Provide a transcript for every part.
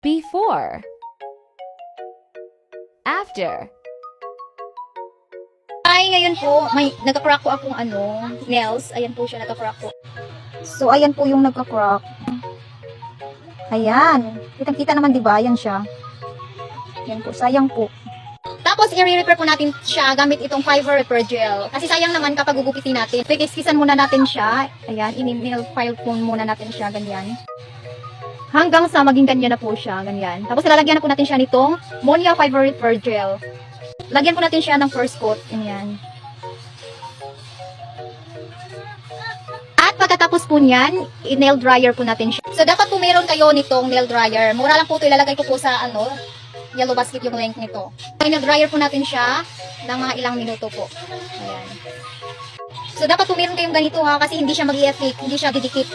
Before. After. Ay, ngayon po, may nagka-crack po akong nails. Ayan po siya, nagka-crack po. So, ayan po yung nagka-crack. Ayan. Kitang-kita naman, di ba? Ayan siya. Ayan po, sayang po. Tapos, i-repair po natin siya gamit itong fiber repair gel. Kasi sayang naman kapag gugupitin natin. Pikiskisan muna natin siya. Ayan, in-nail file po muna natin siya, ganyan. Hanggang sa maging ganyan na po siya, ganyan. Tapos, lalagyan na po natin siya nitong Monia fiber repair gel. Lagyan po natin siya ng first coat. Ganyan. At pagkatapos po niyan, i-nail dryer po natin siya. So, dapat po meron kayo nitong nail dryer. Mura lang po ito. Ilalagay ko po sa yellow basket yung link nito. I-nail dryer po natin siya ng mga ilang minuto po. Ayan. So, dapat po meron kayong ganito ha, kasi hindi siya mag-i-effect, hindi siya didikit,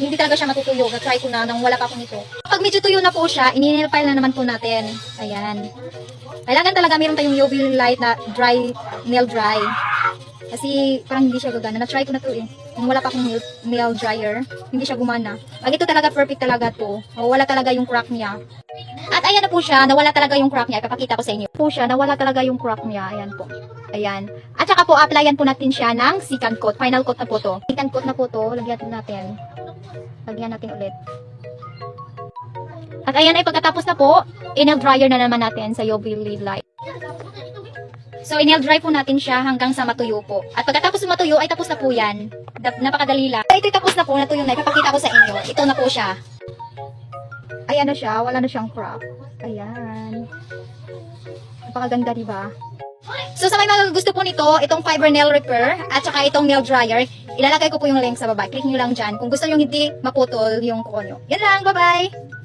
hindi talaga siya matutuyo. Na-try ko na nang wala pa ako nito. Pag medyo tuyo na po siya, ini-nail file na naman po natin. Ayan. Kailangan talaga meron tayong UV light na dry, nail dry. Kasi parang hindi siya gagana. Na-try ko na to eh. Nung wala pa akong nail dryer, hindi siya gumana. Pag ito talaga perfect talaga to. Wala talaga yung crack niya. At ayan na po siya, nawala talaga yung crack niya. Ipapakita ko sa inyo. Po siya, nawala talaga yung crack niya. Ayan po. Ayan. At saka po, applyan po natin siya ng second coat. Final coat na po to. Second coat na po to. Lagyan natin. Lagyan natin ulit. At ayan ay pagkatapos na po, in-nail dryer na naman natin sa UV light. So, in-nail dry po natin siya hanggang sa matuyo po. At pagkatapos matuyo, ay tapos na po yan. Napakadali lang. Ito'y tapos na po, natuyo na. Ipapakita ko sa inyo. Ito na po siya. Ayan na siya. Wala na siyang crack. Ayan. Napakaganda, diba? So, sa may mga gusto po nito, itong fiber nail repair at saka itong nail dryer, ilalagay ko po yung link sa baba. Click nyo lang dyan kung gusto nyo hindi maputol yung kuko nyo. Yan lang. Bye-bye!